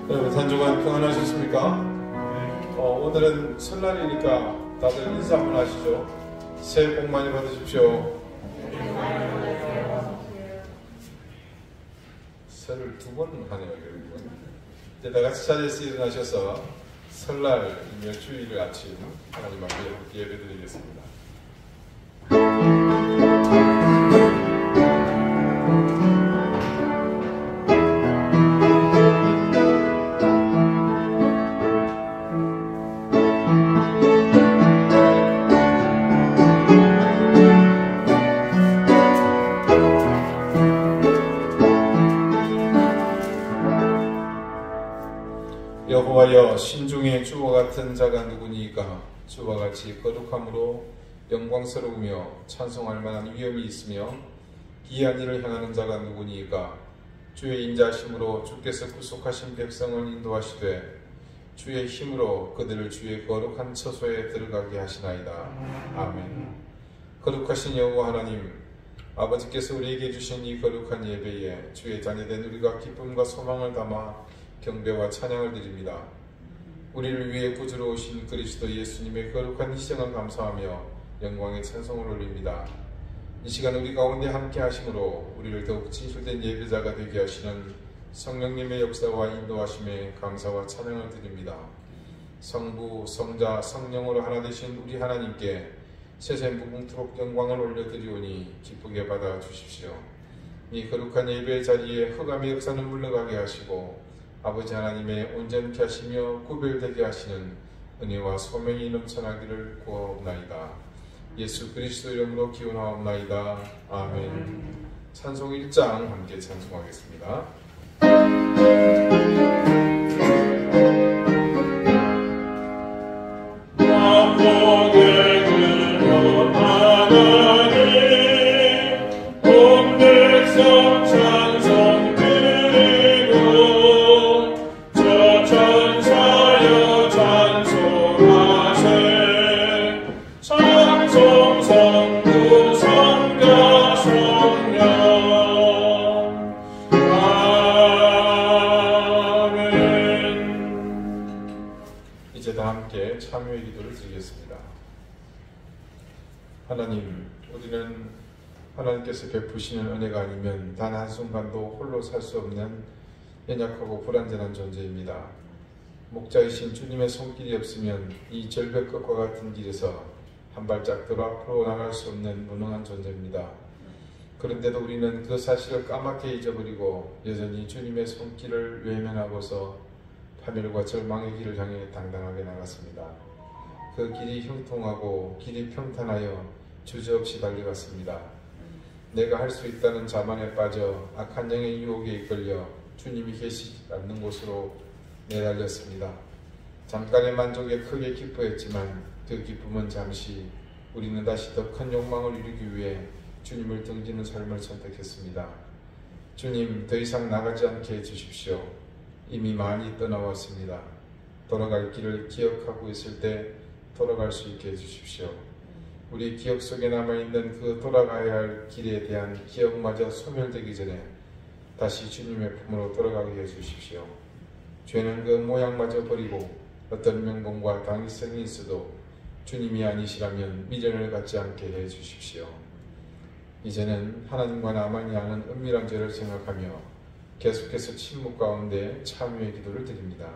여러분 한 주간 평안하셨습니까? 오늘은 설날이니까 다들 인사 한번 하시죠. 새해 복 많이 받으십시오. 설을 2번 하네요. 이제 다 같이 자리에서 일어나셔서 설날이며 주일 아침 하나님 앞에 예배드리겠습니다. 여호와여, 신중에 주와 같은 자가 누구니까? 주와 같이 거룩함으로 영광스러우며 찬송할 만한 위엄이 있으며 기이한 일을 행하는 자가 누구니까? 주의 인자하심으로 주께서 구속하신 백성을 인도하시되 주의 힘으로 그들을 주의 거룩한 처소에 들어가게 하시나이다. 아멘. 거룩하신 여호와 하나님, 아버지께서 우리에게 주신 이 거룩한 예배에 주의 자녀된 우리가 기쁨과 소망을 담아 경배와 찬양을 드립니다. 우리를 위해 구주로 오신 그리스도 예수님의 거룩한 희생을 감사하며 영광의 찬송을 올립니다. 이 시간 우리 가운데 함께 하심으로 우리를 더욱 진실된 예배자가 되게 하시는 성령님의 역사와 인도하심에 감사와 찬양을 드립니다. 성부, 성자, 성령으로 하나 되신 우리 하나님께 세세 무궁토록 영광을 올려드리오니 기쁘게 받아주십시오. 이 거룩한 예배의 자리에 흑암의 역사는 물러가게 하시고 아버지 하나님의 온전케 하시며 구별되게 하시는 은혜와 소명이 넘쳐나기를 구하옵나이다. 예수 그리스도 이름으로 기원하옵나이다. 아멘. 찬송 1장 함께 찬송하겠습니다. 참여의 기도를 드리겠습니다. 하나님, 우리는 하나님께서 베푸시는 은혜가 아니면 단 한순간도 홀로 살 수 없는 연약하고 불완전한 존재입니다. 목자이신 주님의 손길이 없으면 이 절벽 끝과 같은 길에서 한 발짝 더 앞으로 나갈 수 없는 무능한 존재입니다. 그런데도 우리는 그 사실을 까맣게 잊어버리고 여전히 주님의 손길을 외면하고서 파멸과 절망의 길을 향해 당당하게 나갔습니다. 그 길이 형통하고 길이 평탄하여 주저없이 달려갔습니다. 내가 할 수 있다는 자만에 빠져 악한 영의 유혹에 이끌려 주님이 계시지 않는 곳으로 내달렸습니다. 잠깐의 만족에 크게 기뻐했지만 그 기쁨은 잠시. 우리는 다시 더 큰 욕망을 이루기 위해 주님을 등지는 삶을 선택했습니다. 주님, 더 이상 나가지 않게 해주십시오. 이미 많이 떠나왔습니다. 돌아갈 길을 기억하고 있을 때 돌아갈 수 있게 해주십시오. 우리 기억 속에 남아있는 그 돌아가야 할 길에 대한 기억마저 소멸되기 전에 다시 주님의 품으로 돌아가게 해주십시오. 죄는 그 모양마저 버리고 어떤 명분과 당위성이 있어도 주님이 아니시라면 미련을 갖지 않게 해주십시오. 이제는 하나님과 나만이 아는 은밀한 죄를 생각하며 계속해서 침묵 가운데 참여의 기도를 드립니다.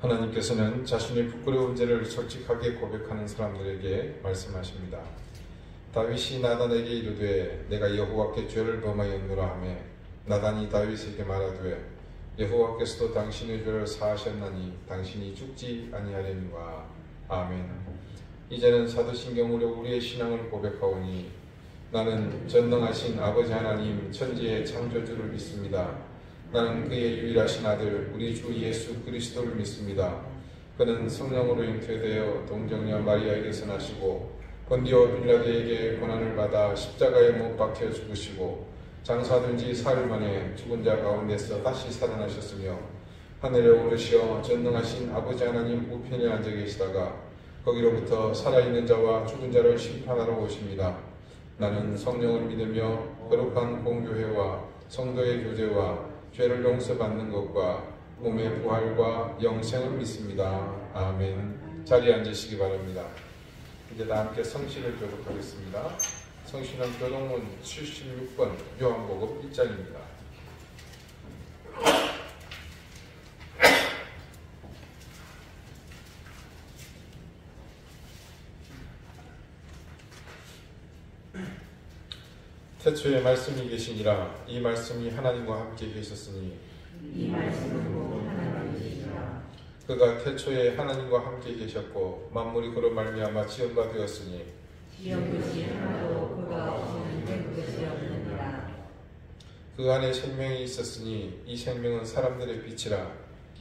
하나님께서는 자신의 부끄러운 죄를 솔직하게 고백하는 사람들에게 말씀하십니다. 다윗이 나단에게 이르되 내가 여호와께 죄를 범하였노라 하매 나단이 다윗에게 말하되 여호와께서도 당신의 죄를 사하셨나니 당신이 죽지 아니하려니와. 아멘. 이제는 사도신경으로 우리의 신앙을 고백하오니 나는 전능하신 아버지 하나님 천지의 창조주를 믿습니다. 나는 그의 유일하신 아들 우리 주 예수 그리스도를 믿습니다. 그는 성령으로 잉태되어 동정녀 마리아에게서 나시고 본디오 빌라도에게 고난을 받아 십자가에 못 박혀 죽으시고 장사된 지 사흘 만에 죽은 자 가운데서 다시 살아나셨으며 하늘에 오르시어 전능하신 아버지 하나님 우편에 앉아 계시다가 거기로부터 살아있는 자와 죽은 자를 심판하러 오십니다. 나는 성령을 믿으며 거룩한 공교회와 성도의 교제와 죄를 용서받는 것과 몸의 부활과 영생을 믿습니다. 아멘. 자리에 앉으시기 바랍니다. 이제 다 함께 성신을 교독하겠습니다. 성신은 교독문 76번 요한복음 1장입니다. 태초에 말씀이 계시니라. 이 말씀이 하나님과 함께 계셨으니 이 말씀은 곧 하나님이시라. 그가 태초에 하나님과 함께 계셨고 만물이 그로 말미암아 지은 바 되었으니 지은 것이 하나도 그가 없는 된 것이 없느니라. 그 안에 생명이 있었으니 이 생명은 사람들의 빛이라.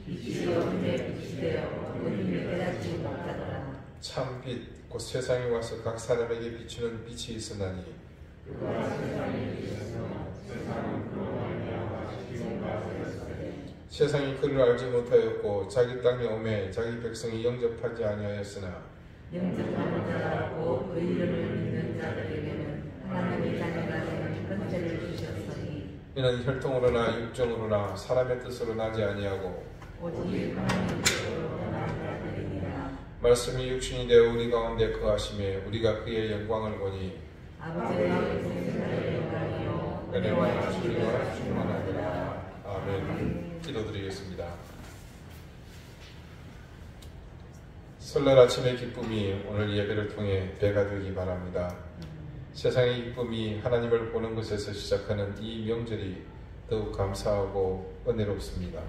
빛이 없는데 빛이 되어 어둠이 깨닫지 못하더라. 참 빛 곧 세상에 와서 각 사람에게 비추는 빛이 있으나니 그가 세상에 계셔서 세상은 그로 말미암아 지은 바 되었으되 세상이 그를 알지 못하였고 자기 땅에 오매 자기 백성이 영접하지 아니하였으나 영접하는 자라 곧 그 이름을 믿는 자들에게는 하나님의 자녀가 되는 권세를 주셨으니 이는 혈통으로나 육정으로나 사람의 뜻으로 나지 아니하고 오직 하나님의 뜻으로 떠난 자들이니라. 말씀이 육신이 되어 우리 가운데 거하심에 우리가 그의 영광을 보니 아버지와 생사의 영광이요 은혜와 진리가 충만하더라. 아멘. 기도드리겠습니다. 설날 아침의 기쁨이 오늘 예배를 통해 배가 되기 바랍니다. 세상의 기쁨이 하나님을 보는 것에서 시작하는 이 명절이 더욱 감사하고 은혜롭습니다.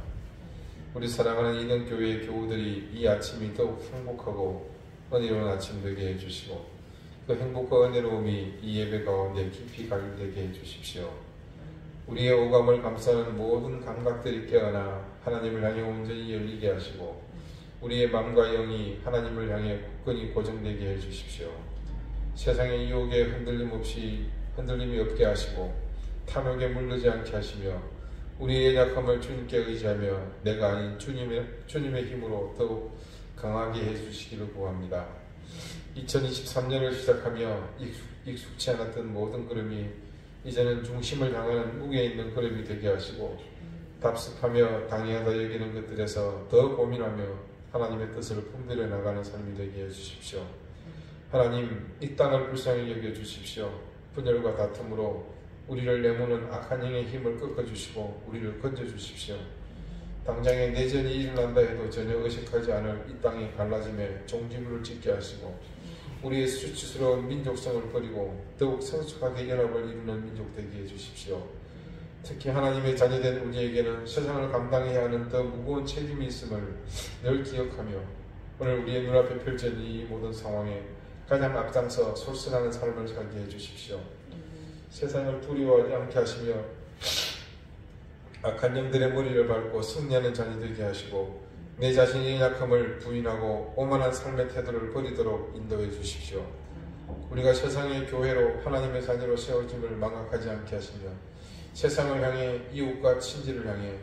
우리 사랑하는 이등교회의 교우들이 이 아침이 더욱 행복하고 은혜로운 아침 되게 해주시고 그 행복과 은혜로움이 이 예배 가운데 깊이 가열되게 해주십시오. 우리의 오감을 감싸는 모든 감각들이 깨어나 하나님을 향해 온전히 열리게 하시고 우리의 마음과 영이 하나님을 향해 굳건히 고정되게 해주십시오. 세상의 유혹에 흔들림이 없게 하시고 탐욕에 물들지 않게 하시며 우리의 약함을 주님께 의지하며 내가 아닌 주님의 힘으로 더욱 강하게 해주시기를 구합니다. 2023년을 시작하며 익숙치 않았던 모든 걸음이 이제는 중심을 향하는 무게 있는 걸음이 되게 하시고 답습하며 당연하다 여기는 것들에서 더 고민하며 하나님의 뜻을 품들여 나가는 삶이 되게 해주십시오. 하나님, 이 땅을 불쌍히 여겨주십시오. 분열과 다툼으로 우리를 내모는 악한 영의 힘을 꺾어주시고 우리를 건져주십시오. 당장에 내전이 일어난다 해도 전혀 의식하지 않을 이 땅의 갈라짐에 종지부를 짓게 하시고 우리의 수치스러운 민족성을 버리고 더욱 성숙하게 연합을 이루는 민족 되게 해주십시오. 특히 하나님의 자녀된 우리에게는 세상을 감당해야 하는 더 무거운 책임이 있음을 늘 기억하며 오늘 우리의 눈앞에 펼쳐진 이 모든 상황에 가장 앞장서 솔선하는 삶을 살게 해주십시오. 세상을 두려워하지 않게 하시며 악한 영들의 머리를 밟고 승리하는 자녀 되게 하시고 내 자신의 약함을 부인하고 오만한 삶의 태도를 버리도록 인도해 주십시오. 우리가 세상의 교회로 하나님의 자녀로 세워짐을 망각하지 않게 하시며 세상을 향해 이웃과 친지를 향해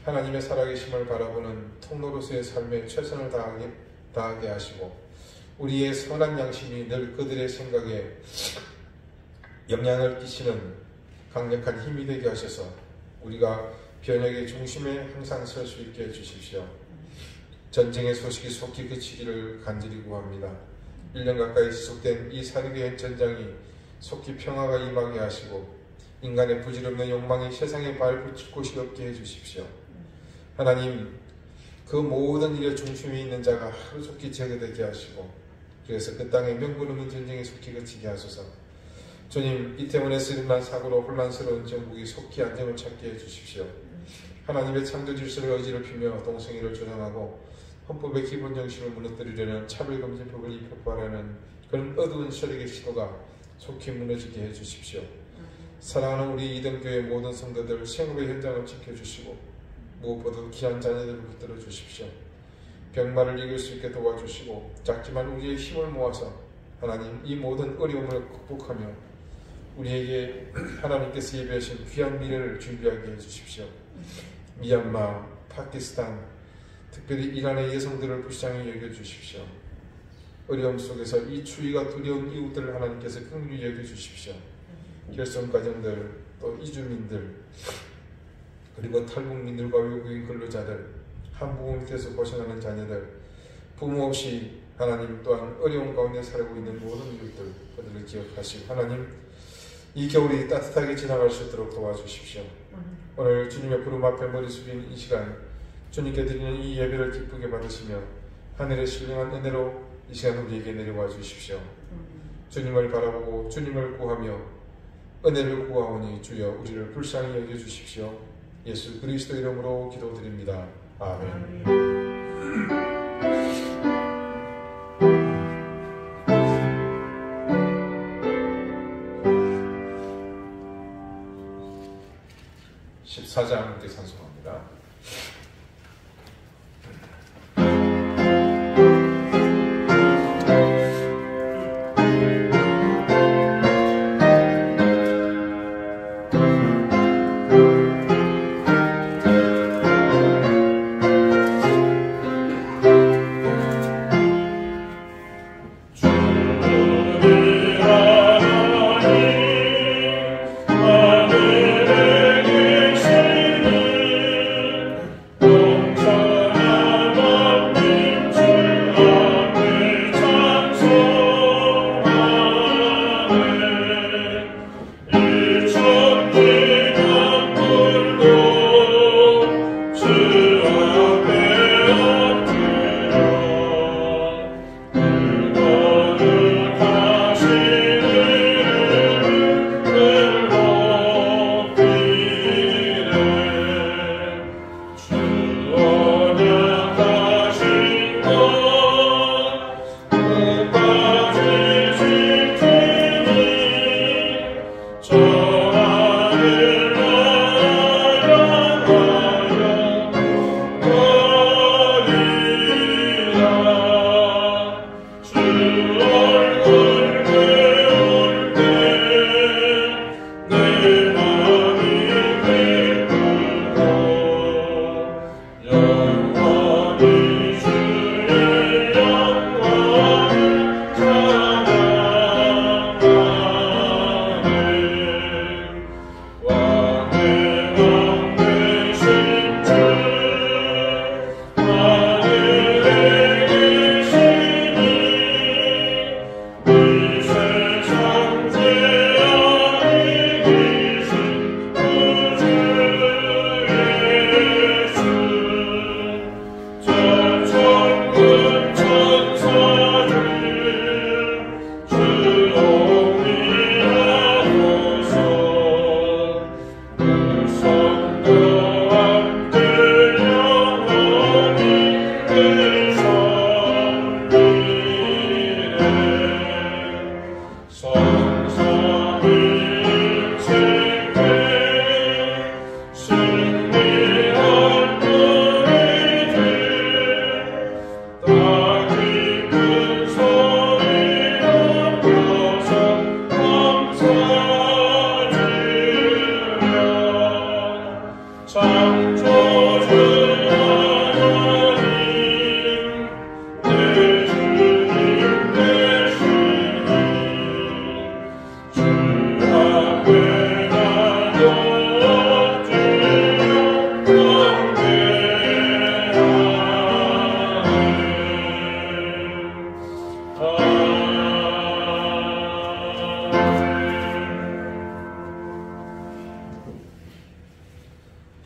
하나님의 살아계심을 바라보는 통로로서의 삶에 최선을 다하게 하시고 우리의 선한 양심이 늘 그들의 생각에 영향을 끼치는 강력한 힘이 되게 하셔서 우리가 변혁의 중심에 항상 설 수 있게 해주십시오. 전쟁의 소식이 속히 그치기를 간절히 구합니다. 1년 가까이 지속된 이 사륙의 전장이 속히 평화가 임하게 하시고 인간의 부질없는 욕망이 세상에 발붙일 곳이 없게 해주십시오. 하나님, 그 모든 일의 중심에 있는 자가 하루속히 제거되게 하시고 그래서 그 땅에 명분 없는 전쟁이 속히 그치게 하소서. 주님, 이태원에서 일어난 사고로 혼란스러운 정국이 속히 안정을 찾게 해주십시오. 하나님의 창조 질서를 의지를 피며 동성애를 조장하고 헌법의 기본 정신을 무너뜨리려는 차별금지법을 입법하려는 그런 어두운 세력의 시도가 속히 무너지게 해주십시오. 사랑하는 우리 이등교회 모든 성도들 생업의 현장을 지켜주시고 무엇보다도 귀한 자녀들을 붙들어 주십시오. 병마를 이길 수 있게 도와주시고 작지만 우리의 힘을 모아서 하나님 이 모든 어려움을 극복하며 우리에게 하나님께서 예비하신 귀한 미래를 준비하게 해주십시오. 미얀마, 파키스탄, 특별히 이란의 여성들을 불쌍히 여겨주십시오. 어려움 속에서 이 추위가 두려운 이웃들을 하나님께서 긍휼히 여겨주십시오. 결손 가정들, 또 이주민들, 그리고 탈북민들과 외국인 근로자들, 한부모 밑에서 고생하는 자녀들, 부모 없이 하나님 또한 어려운 가운데 살고 있는 모든 이웃들, 그들을 기억하시고 하나님 이 겨울이 따뜻하게 지나갈 수 있도록 도와주십시오. 오늘 주님의 부름 앞에 머리 숙인 이 시간 주님께 드리는 이 예배를 기쁘게 받으시며 하늘의 신령한 은혜로 이 시간 우리에게 내려와 주십시오. 주님을 바라보고 주님을 구하며 은혜를 구하오니 주여 우리를 불쌍히 여겨주십시오. 예수 그리스도 이름으로 기도드립니다. 아멘. 14장 함께 찬송합니다.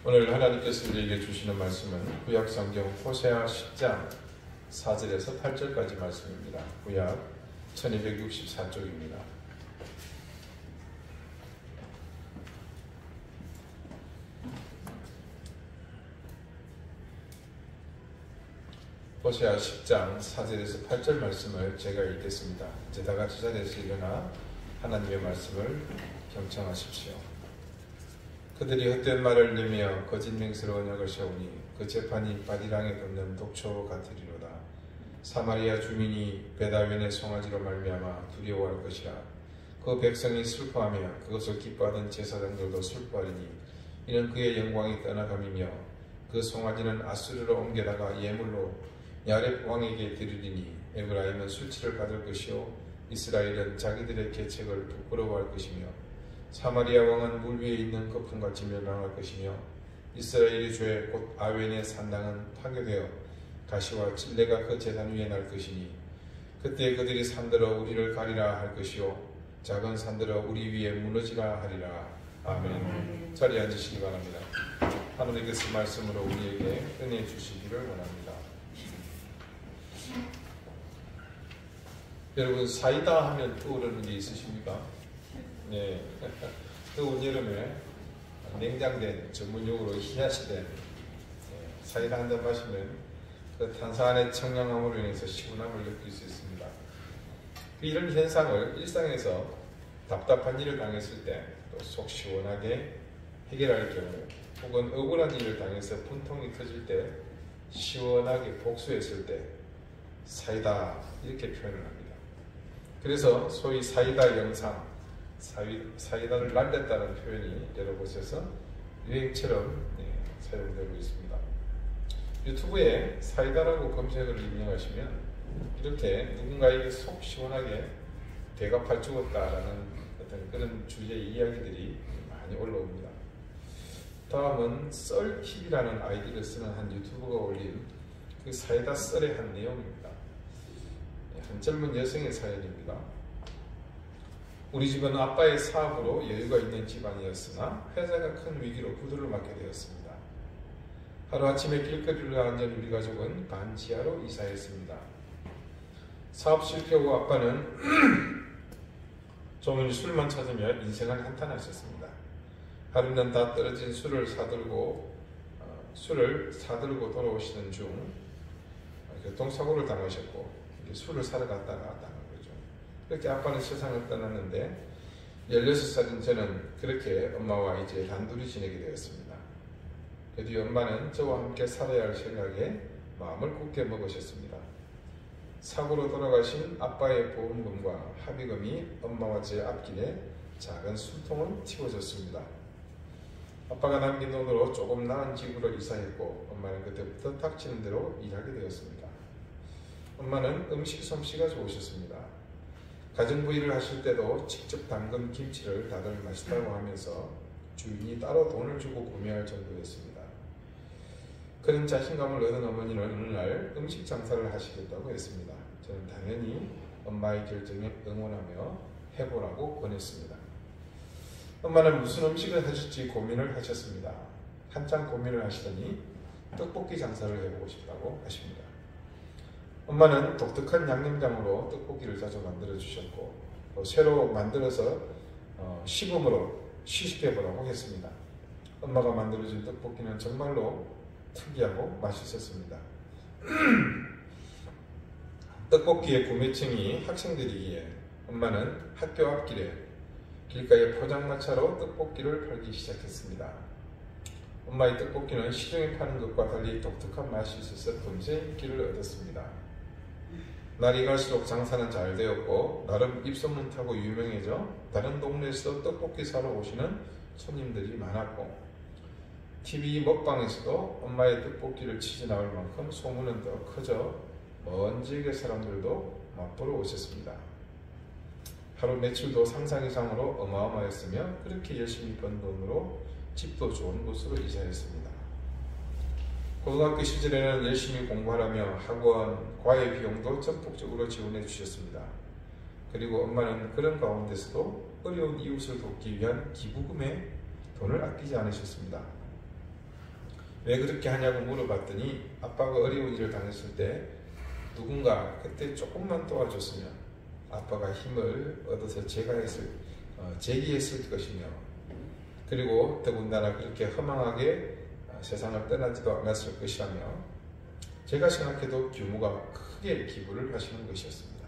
오늘 하나님께서 우리에게 주시는 말씀은 구약성경 호세아 10장 4절에서 8절까지 말씀입니다. 구약 1264쪽입니다. 호세아 10장 4절에서 8절 말씀을 제가 읽겠습니다. 이제 다 같이 자리에서 일어나 하나님의 말씀을 경청하십시오. 그들이 헛된 말을 내며 거짓 맹세로 언약을 세우니 그 재판이 바디랑에 돋는 독초 같으리로다. 사마리아 주민이 베다웬의 송아지로 말미암아 두려워할 것이라. 그 백성이 슬퍼하며 그것을 기뻐하던 제사장들도 슬퍼하리니 이는 그의 영광이 떠나감이며 그 송아지는 아수르로 옮겨다가 예물로 야렙 왕에게 드리리니 에브라임은 수치를 받을 것이요 이스라엘은 자기들의 계책을 부끄러워할 것이며 사마리아 왕은 물 위에 있는 거품같이 멸망할 것이며 이스라엘의 죄 곧 아웬의 산당은 파괴되어 가시와 찔레가 그 제단 위에 날 것이니 그때 그들이 산들어 우리를 가리라 할 것이요 작은 산들어 우리 위에 무너지라 하리라. 아멘. 자리에 앉으시기 바랍니다. 하나님께서 말씀으로 우리에게 은혜 주시기를 원합니다. 여러분, 사이다 하면 떠오르는 게 있으십니까? 네. 더운 여름에 냉장된 전문용어로 희야시된 사이다 한 잔 마시면 그 탄산의 청량함으로 인해서 시원함을 느낄 수 있습니다. 이런 현상을 일상에서 답답한 일을 당했을 때 또 속 시원하게 해결할 경우 혹은 억울한 일을 당해서 분통이 터질 때 시원하게 복수했을 때 사이다 이렇게 표현을 합니다. 그래서 소위 사이다 영상, 사이다를 날렸다는 표현이 여러 곳에서 유행처럼 사용되고 있습니다. 유튜브에 사이다라고 검색을 입력하시면 이렇게 누군가에게 속 시원하게 대갚아 주었다라는 어떤 그런 주제의 이야기들이 많이 올라옵니다. 다음은 썰TV라는 아이디를 쓰는 한 유튜버가 올린 그 사이다 썰의 한 내용입니다. 한 젊은 여성의 사연입니다. 우리 집은 아빠의 사업으로 여유가 있는 집안이었으나 회사가 큰 위기로 부도를 맞게 되었습니다. 하루아침에 길거리를 앉은 우리 가족은 반지하로 이사했습니다. 사업 실패 후 아빠는 종일 술만 찾으며 인생을 한탄하셨습니다. 하루는 다 떨어진 술을 사들고 돌아오시는 중 교통사고를 당하셨고 술을 사러 갔다가 당한 거죠. 그렇게 아빠는 세상을 떠났는데 16살인 저는 그렇게 엄마와 이제 단둘이 지내게 되었습니다. 그 뒤 엄마는 저와 함께 살아야 할 생각에 마음을 굳게 먹으셨습니다. 사고로 돌아가신 아빠의 보험금과 합의금이 엄마와 제 앞길에 작은 술통을 틔워줬습니다. 아빠가 남긴 돈으로 조금 나은 집으로 이사했고 엄마는 그때부터 닥치는 대로 일하게 되었습니다. 엄마는 음식 솜씨가 좋으셨습니다. 가정부일을 하실 때도 직접 담근 김치를 다들 맛있다고 하면서 주인이 따로 돈을 주고 구매할 정도였습니다. 그런 자신감을 얻은 어머니는 어느 날 음식 장사를 하시겠다고 했습니다. 저는 당연히 엄마의 결정에 응원하며 해보라고 권했습니다. 엄마는 무슨 음식을 하실지 고민을 하셨습니다. 한참 고민을 하시더니 떡볶이 장사를 해보고 싶다고 하십니다. 엄마는 독특한 양념장으로 떡볶이를 자주 만들어 주셨고 또 새로 만들어서 시범으로 시식해보라고 했습니다. 엄마가 만들어준 떡볶이는 정말로 특이하고 맛있었습니다. 떡볶이의 구매층이 학생들이기에 엄마는 학교 앞길에 길가에 포장마차로 떡볶이를 팔기 시작했습니다. 엄마의 떡볶이는 시중에 파는 것과 달리 독특한 맛이 있어서 금세 인기를 얻었습니다. 날이 갈수록 장사는 잘 되었고 나름 입소문 타고 유명해져 다른 동네에서 떡볶이 사러 오시는 손님들이 많았고 TV 먹방에서도 엄마의 떡볶이를 치지 나올 만큼 소문은 더 커져 먼 지역의 사람들도 맛보러 오셨습니다. 하루 매출도 상상 이상으로 어마어마했으며 그렇게 열심히 번 돈으로 집도 좋은 곳으로 이사했습니다. 고등학교 시절에는 열심히 공부하라며 학원, 과외 비용도 전폭적으로 지원해 주셨습니다. 그리고 엄마는 그런 가운데서도 어려운 이웃을 돕기 위한 기부금에 돈을 아끼지 않으셨습니다. 왜 그렇게 하냐고 물어봤더니 아빠가 어려운 일을 당했을 때 누군가 그때 조금만 도와줬으면 아빠가 힘을 얻어서 재기했을 것이며 그리고 더군다나 그렇게 허망하게 세상을 떠나지도 않았을 것이라며 제가 생각해도 규모가 크게 기부를 하시는 것이었습니다.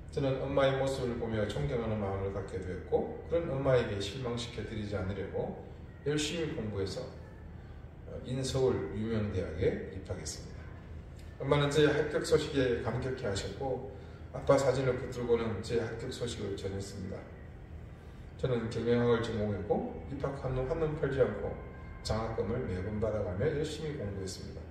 저는 엄마의 모습을 보며 존경하는 마음을 갖게 되었고, 그런 엄마에게 실망시켜 드리지 않으려고 열심히 공부해서 인서울 유명대학에 입학했습니다. 엄마는 제 합격 소식에 감격해 하셨고, 아빠 사진을 붙들고는 제 합격 소식을 전했습니다. 저는 경영학을 전공했고, 입학한 후 한눈 팔지 않고 장학금을 매번 받아가며 열심히 공부했습니다.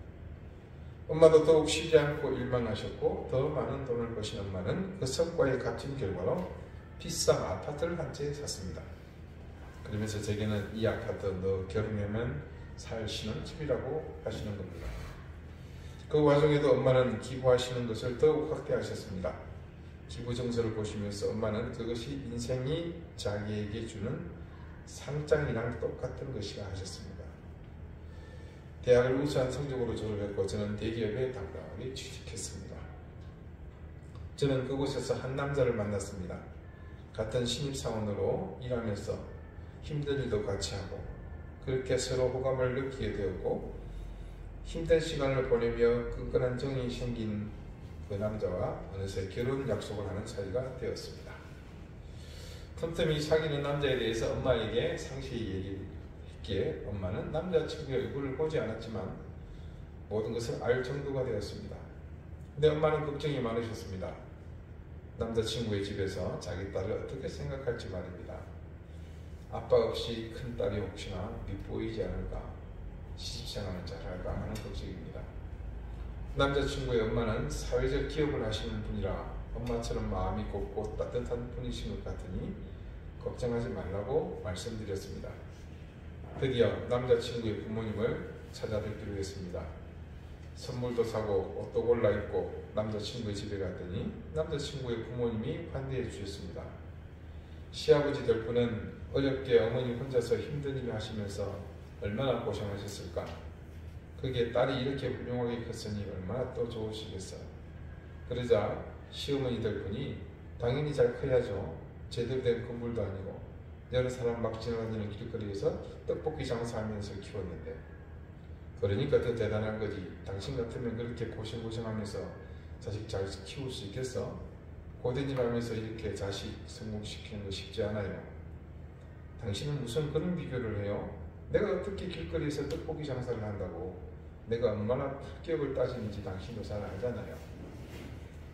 엄마도 더욱 쉬지 않고 일만 하셨고, 더 많은 돈을 버신 엄마는 그 성과에 값진 결과로 비싼 아파트를 한 채 샀습니다. 그러면서 제게는 이 아파트 너 결혼하면 살 신혼집이라고 하시는 겁니다. 그 와중에도 엄마는 기부하시는 것을 더욱 확대하셨습니다. 기부 정서를 보시면서 엄마는 그것이 인생이 자기에게 주는 상장이랑 똑같은 것이라 하셨습니다. 대학을 우수한 성적으로 졸업했고, 저는 대기업에 당당하게 취직했습니다. 저는 그곳에서 한 남자를 만났습니다. 같은 신입사원으로 일하면서 힘든 일도 같이 하고, 그렇게 서로 호감을 느끼게 되었고, 힘든 시간을 보내며 끈끈한 정이 생긴 그 남자와 어느새 결혼 약속을 하는 사이가 되었습니다. 틈틈이 사귀는 남자에 대해서 엄마에게 상세히 얘기했기에 엄마는 남자친구의 얼굴을 보지 않았지만 모든 것을 알 정도가 되었습니다. 근데 엄마는 걱정이 많으셨습니다. 남자친구의 집에서 자기 딸을 어떻게 생각할지 말입니다. 아빠 없이 큰 딸이 혹시나 밉보이지 않을까, 시집생활을 잘할까 하는 걱정입니다. 남자친구의 엄마는 사회적 기업을 하시는 분이라 엄마처럼 마음이 곱고 따뜻한 분이신 것 같으니 걱정하지 말라고 말씀드렸습니다. 드디어 남자친구의 부모님을 찾아뵙기로 했습니다. 선물도 사고 옷도 골라 입고 남자친구의 집에 갔더니 남자친구의 부모님이 환대해 주셨습니다. 시아버지 될 분은 어렵게 어머니 혼자서 힘든 일을 하시면서 얼마나 고생하셨을까. 그게 딸이 이렇게 훌륭하게 컸으니 얼마나 또 좋으시겠어요. 그러자 시어머니 될 분이 당연히 잘 커야죠. 제대로 된 건물도 아니고 여러 사람 막 지나다니는 길거리에서 떡볶이 장사하면서 키웠는데, 그러니까 더 대단한 거지. 당신 같으면 그렇게 고생하면서 자식 잘 키울 수 있겠어? 고된 일 하면서 이렇게 자식 성공시키는 거 쉽지 않아요. 당신은 무슨 그런 비교를 해요? 내가 어떻게 길거리에서 떡볶이 장사를 한다고. 내가 얼마나 합격을 따지는지 당신도 잘 알잖아요.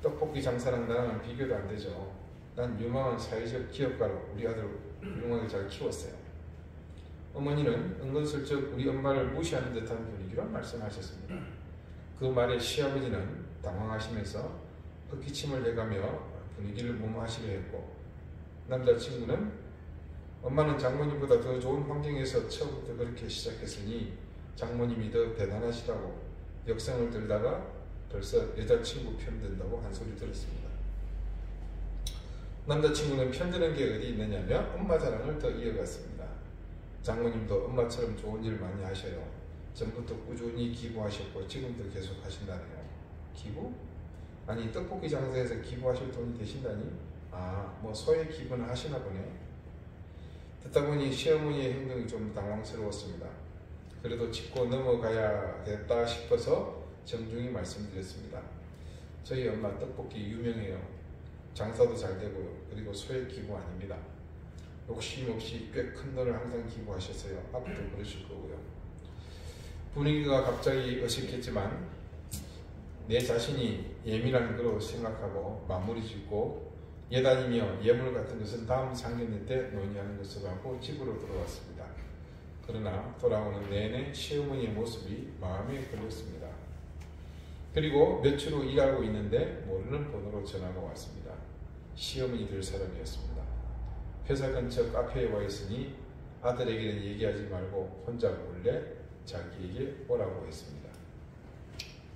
떡볶이 장사랑 나랑은 비교도 안 되죠. 난 유망한 사회적 기업가로 우리 아들 훌륭하게 잘 키웠어요. 어머니는 은근슬쩍 우리 엄마를 무시하는 듯한 분위기로 말씀하셨습니다. 그 말에 시아버지는 당황하시면서 헛기침을 내가며 분위기를 무마하시려 했고, 남자친구는 엄마는 장모님보다 더 좋은 환경에서 처음부터 그렇게 시작했으니 장모님이 더 대단하시다고 역성을 들다가 벌써 여자친구 편든다고 한 소리 들었습니다. 남자친구는 편드는 게 어디 있느냐며 엄마 자랑을 더 이어갔습니다. 장모님도 엄마처럼 좋은 일 많이 하셔요. 전부터 꾸준히 기부하셨고 지금도 계속 하신다네요. 기부? 아니 떡볶이 장사에서 기부하실 돈이 되신다니? 뭐 소액 기부는 하시나 보네. 듣다 보니 시어머니의 행동이 좀 당황스러웠습니다. 그래도 짚고 넘어가야겠다 싶어서 정중히 말씀드렸습니다. 저희 엄마 떡볶이 유명해요. 장사도 잘 되고요. 그리고 소액 기부 아닙니다. 욕심 없이 꽤 큰 돈을 항상 기부하셨어요. 앞으로도 그러실 거고요. 분위기가 갑자기 어색했지만 내 자신이 예민한 거로 생각하고 마무리 짓고 예단이며 예물 같은 것은 다음 상견례 때 논의하는 것으로 하고 집으로 돌아왔습니다. 그러나 돌아오는 내내 시어머니의 모습이 마음에 걸렸습니다. 그리고 며칠 후 일하고 있는데 모르는 번호로 전화가 왔습니다. 시어머니 될 사람이었습니다. 회사 근처 카페에 와 있으니 아들에게는 얘기하지 말고 혼자 몰래 자기에게 오라고 했습니다.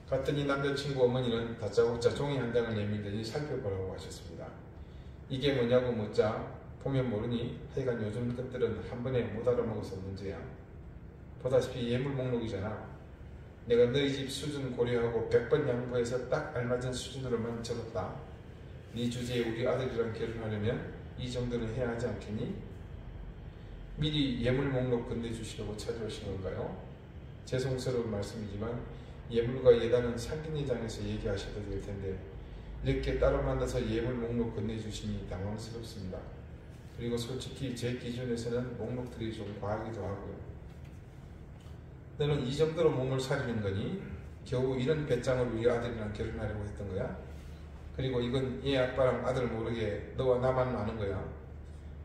갔더니 남자친구 어머니는 다짜고짜 종이 한 장을 내밀더니 살펴보라고 하셨습니다. 이게 뭐냐고 묻자 보면 모르니 하여간 요즘 것들은 한 번에 못 알아먹어서 문제야. 보다시피 예물 목록이잖아. 내가 너희 집 수준 고려하고 100번 양보해서 딱 알맞은 수준으로만 적었다. 네 주제에 우리 아들이랑 결혼하려면 이 정도는 해야 하지 않겠니? 미리 예물 목록 건네주시려고 찾아오신 건가요? 죄송스러운 말씀이지만 예물과 예단은 상견례장에서 얘기하셔도 될 텐데 이렇게 따로 만나서 예물 목록 건네주시니 당황스럽습니다. 그리고 솔직히 제 기준에서는 목록들이 좀 과하기도 하고요. 너는 이 정도로 몸을 사리는 거니? 겨우 이런 배짱으로 우리 아들이랑 결혼하려고 했던 거야? 그리고 이건 얘 아빠랑 아들 모르게 너와 나만 아는 거야.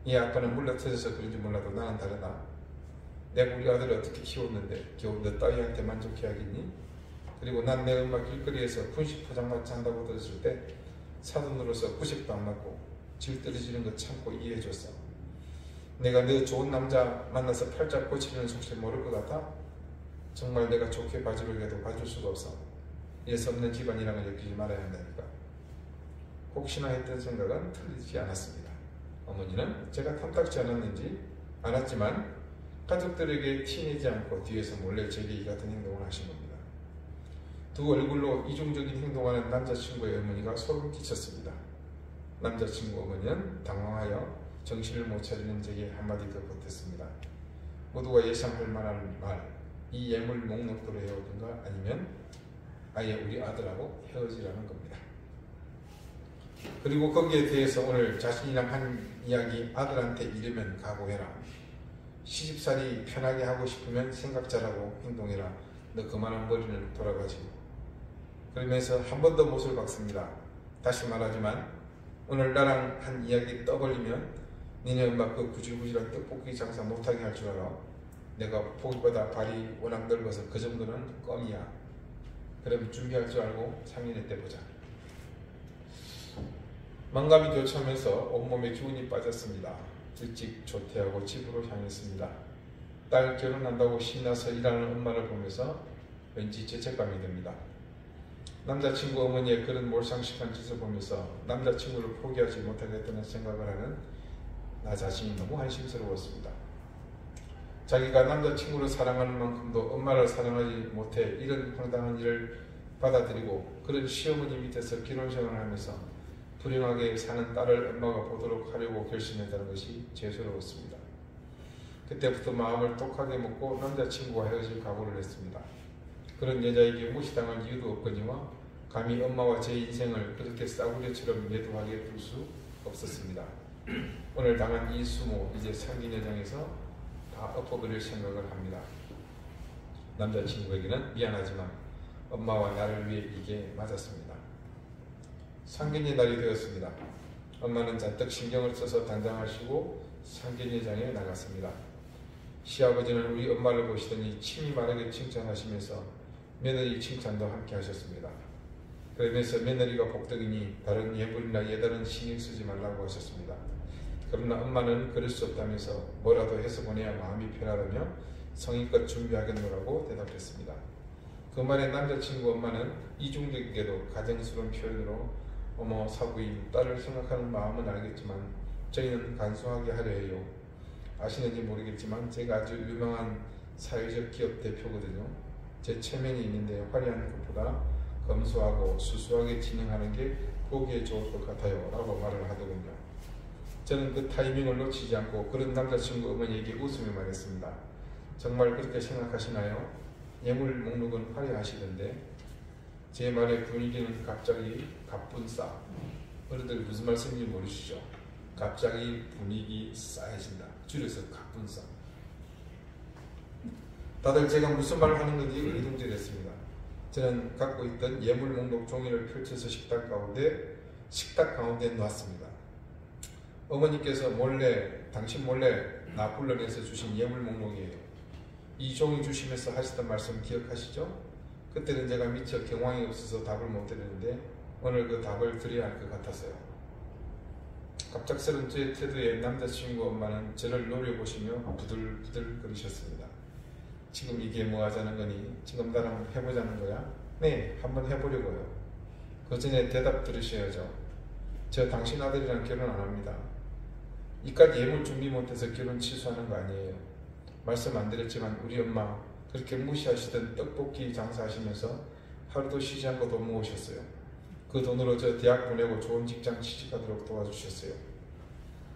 얘 아빠는 물러터져서 그런지 몰라도 나는 다르다. 내가 우리 아들을 어떻게 키웠는데 겨우 너 따위한테 만족해야겠니? 그리고 난 내 엄마 길거리에서 분식 포장마차 한다고 들었을 때 사돈으로서 구식도 안 맞고 질 떨어지는 거 참고 이해해줬어. 내가 너 좋은 남자 만나서 팔짝 고치려는 속셈 모를 것 같아? 정말 내가 좋게 봐주려고 해도 봐줄 수가 없어. 예수 없는 집안이라는 걸 느끼지 말아야 한다니까. 혹시나 했던 생각은 틀리지 않았습니다. 어머니는 제가 탐탁지 않았지만 가족들에게 티내지 않고 뒤에서 몰래 제게 이 같은 행동을 하신 겁니다. 두 얼굴로 이중적인 행동하는 남자친구의 어머니가 소름 끼쳤습니다. 남자친구 어머니는 당황하여 정신을 못 차리는 제게 한마디 더 보탰습니다. 모두가 예상할 만한 말, 이 예물 목록대로 헤어지든가 아니면 아예 우리 아들하고 헤어지라는 겁니다. 그리고 거기에 대해서 오늘 자신이랑 한 이야기, 아들한테 이르면 각오해라. 시집살이 편하게 하고 싶으면 생각 잘하고 행동해라. 너 그만한 머리는 돌아가지. 그러면서 한 번 더 못을 박습니다. 다시 말하지만 오늘 나랑 한 이야기 떠벌리면 니네 엄마 그 구질구질한 떡볶이 장사 못하게 할 줄 알아. 내가 보기보다 발이 워낙 넓어서 그 정도는 껌이야. 그럼 준비할 줄 알고 상견례 때 보자. 망감이 교차하면서 온몸에 기운이 빠졌습니다. 일찍 조퇴하고 집으로 향했습니다. 딸 결혼한다고 신나서 일하는 엄마를 보면서 왠지 죄책감이 듭니다. 남자친구 어머니의 그런 몰상식한 짓을 보면서 남자친구를 포기하지 못하겠다는 생각을 하는 나 자신이 너무 한심스러웠습니다. 자기가 남자친구를 사랑하는 만큼도 엄마를 사랑하지 못해 이런 황당한 일을 받아들이고 그런 시어머니 밑에서 결혼생활을 하면서 불행하게 사는 딸을 엄마가 보도록 하려고 결심했다는 것이 죄스러웠습니다. 그때부터 마음을 독하게 먹고 남자친구와 헤어질 각오를 했습니다. 그런 여자에게 무시당할 이유도 없거니와 감히 엄마와 제 인생을 그렇게 싸구려처럼 매도하게 둘 수 없었습니다. 오늘 당한 이 수모 이제 상견례장에서 다 엎어버릴 생각을 합니다. 남자친구에게는 미안하지만 엄마와 나를 위해 이게 맞았습니다. 상견례 날이 되었습니다. 엄마는 잔뜩 신경을 써서 단장하시고 상견례장에 나갔습니다. 시아버지는 우리 엄마를 보시더니 침이 마르게 칭찬하시면서 며느리 칭찬도 함께 하셨습니다. 그러면서 며느리가 복덕이니 다른 예물이나 예단은 신경 쓰지 말라고 하셨습니다. 그러나 엄마는 그럴 수 없다면서 뭐라도 해서 보내야 마음이 편하다며 성의껏 준비하겠노라고 대답했습니다. 그 말에 남자친구 엄마는 이중적이게도 가정스러운 표현으로 어머 사부인 딸을 생각하는 마음은 알겠지만 저희는 간소하게 하려 해요. 아시는지 모르겠지만 제가 아주 유명한 사회적 기업 대표거든요. 제 체면이 있는데 화려한 것보다 검소하고 수수하게 진행하는 게 보기에 좋을 것 같아요 라고 말을 하더군요. 저는 그 타이밍을 놓치지 않고 그런 남자친구 어머니에게 웃으며 말했습니다. 정말 그렇게 생각하시나요? 예물 목록은 화려하시던데. 제 말의 분위기는 갑자기 갑분싸. 어른들 무슨 말씀인지 모르시죠? 갑자기 분위기 싸해진다. 줄여서 갑분싸. 다들 제가 무슨 말을 하는 건지 의동질했습니다. 저는 갖고 있던 예물 목록 종이를 펼쳐서 식탁 가운데 놨습니다. 어머니께서 당신 몰래 나 불러내서 주신 예물 목록이에요. 이 종이 주시면서 하시던 말씀 기억하시죠? 그때는 제가 미처 경황이 없어서 답을 못 드렸는데 오늘 그 답을 드려야 할 것 같았어요. 갑작스런 제 태도에 남자친구 엄마는 저를 노려보시며 부들부들 거리셨습니다. 지금 이게 뭐 하자는 거니? 지금 나랑 해보자는 거야? 네, 한번 해보려고요. 그 전에 대답 들으셔야죠. 저 당신 아들이랑 결혼 안 합니다. 이깟 예물 준비 못해서 결혼 취소하는 거 아니에요. 말씀 안 드렸지만 우리 엄마 그렇게 무시하시던 떡볶이 장사하시면서 하루도 쉬지 않고 돈 모으셨어요. 그 돈으로 저 대학 보내고 좋은 직장 취직하도록 도와주셨어요.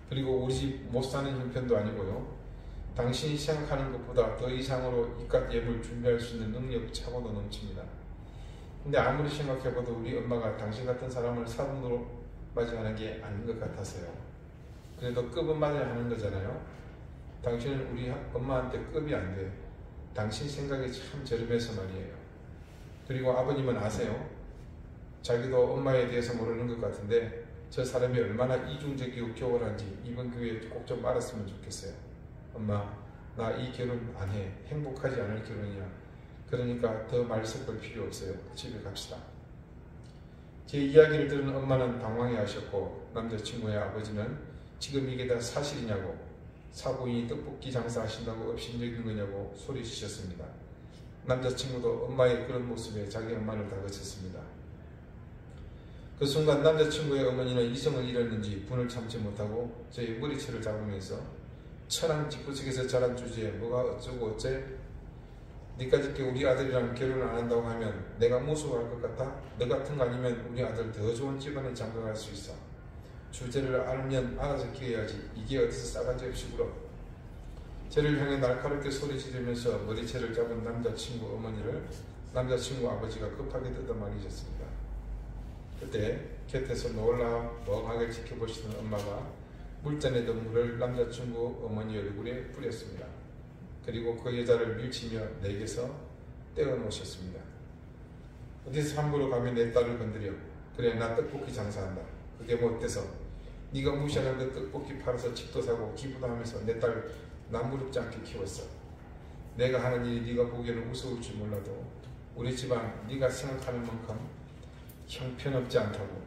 그리고 우리 집 못 사는 형편도 아니고요. 당신이 생각하는 것보다 더 이상으로 이깟 예물 준비할 수 있는 능력 차고도 넘칩니다. 근데 아무리 생각해봐도 우리 엄마가 당신 같은 사람을 사돈으로 맞이하는 게 아닌 것 같아서요. 그래도 급은 맞아야 하는 거잖아요. 당신은 우리 엄마한테 급이 안 돼. 당신 생각이 참 저렴해서 말이에요. 그리고 아버님은 아세요? 자기도 엄마에 대해서 모르는 것 같은데 저 사람이 얼마나 이중적이고 교활한지 이번 기회에 꼭 좀 알았으면 좋겠어요. 엄마, 나 이 결혼 안 해. 행복하지 않을 결혼이야. 그러니까 더 말 섞을 필요 없어요. 집에 갑시다. 제 이야기를 들은 엄마는 당황해하셨고 남자친구의 아버지는 지금 이게 다 사실이냐고, 사부인이 떡볶이 장사하신다고 업신여긴 거냐고 소리치셨습니다. 남자친구도 엄마의 그런 모습에 자기 엄마를 다그쳤습니다. 그 순간 남자친구의 어머니는 이성을 잃었는지 분을 참지 못하고 저의 머리채를 잡으면서 천황 집구석에서 자란 주제에 뭐가 어쩌고 어째? 니까짓게 우리 아들이랑 결혼을 안 한다고 하면 내가 무수할 것 같아? 너 같은 거 아니면 우리 아들 더 좋은 집안에 장가갈 수 있어. 주제를 알면 알아서 끼어야지. 이게 어디서 싸가지 없이 굴어. 저를 향해 날카롭게 소리 지르면서 머리채를 잡은 남자친구 어머니를 남자친구 아버지가 급하게 뜯어말리셨습니다. 그때 곁에서 놀라 멍하게 지켜보시던 엄마가 물잔에 든 물을 남자친구 어머니 얼굴에 뿌렸습니다. 그리고 그 여자를 밀치며 내게서 떼어놓으셨습니다. 어디서 함부로 감히 내 딸을 건드려. 그래, 나 떡볶이 장사한다. 그게 뭐 어때서? 네가 무시하는 그 떡볶이 팔아서 집도 사고 기부도 하면서 내 딸 남부럽지 않게 키웠어. 내가 하는 일이 네가 보기에는 무서울지 몰라도 우리 집안 네가 생각하는 만큼 형편없지 않다고.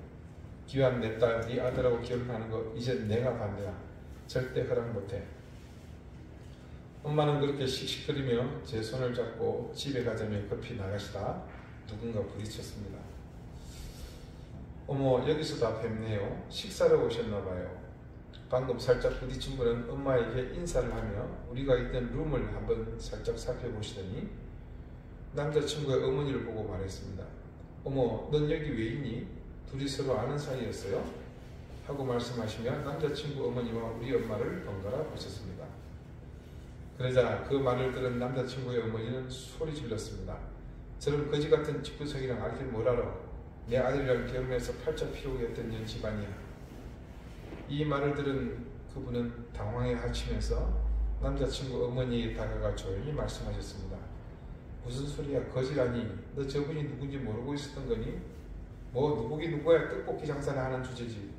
기왕 내 딸 네 아들하고 결혼하는 거 이제 내가 반대야. 절대 허락 못해. 엄마는 그렇게 씩씩거리며 제 손을 잡고 집에 가자며 급히 나가시다 누군가 부딪혔습니다. 어머, 여기서도 뵙네요. 식사로 오셨나봐요. 방금 살짝 부딪힌 분은 엄마에게 인사를 하며 우리가 있던 룸을 한번 살짝 살펴보시더니 남자친구의 어머니를 보고 말했습니다. 어머, 넌 여기 왜 있니? 둘이 서로 아는 사이였어요? 하고 말씀하시며 남자친구 어머니와 우리 엄마를 번갈아 보셨습니다. 그러자 그 말을 들은 남자친구의 어머니는 소리 질렀습니다. 저런 거지같은 집구석이랑 알길 뭘 알아. 내 아들이랑 결혼해서 팔자 피우게 했던 년 집안이야. 이 말을 들은 그분은 당황해 하시면서 남자친구 어머니에 다가가 조용히 말씀하셨습니다. 무슨 소리야, 거지라니. 너 저분이 누군지 모르고 있었던 거니? 뭐 누구기 누구야. 떡볶이 장사를 하는 주제지.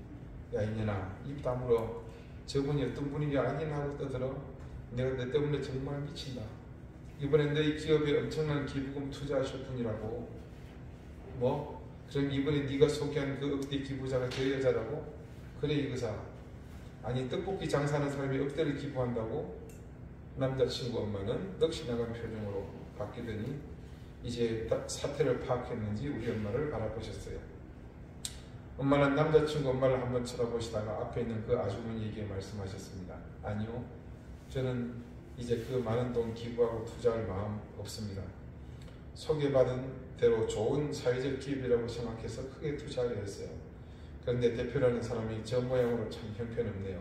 야 이년아, 입 다물어. 저분이 어떤 분이냐 아닌 하고 떠들어. 내가 너 때문에 정말 미친다. 이번에 너희 기업에 엄청난 기부금 투자하실 분이라고. 뭐? 그럼 이번에 네가 소개한 그 억대 기부자가 저 여자라고? 그래 이거사. 아니 떡볶이 장사하는 사람이 억대를 기부한다고? 남자친구 엄마는 넋이 나간 표정으로 바뀌더니 이제 사태를 파악했는지 우리 엄마를 바라보셨어요. 엄마는 남자친구 엄마를 한번 쳐다보시다가 앞에 있는 그 아주머니에게 말씀하셨습니다. 아니요, 저는 이제 그 많은 돈 기부하고 투자할 마음 없습니다. 소개받은 대로 좋은 사회적 기업이라고 생각해서 크게 투자를 했어요. 그런데 대표라는 사람이 저 모양으로 참 형편없네요.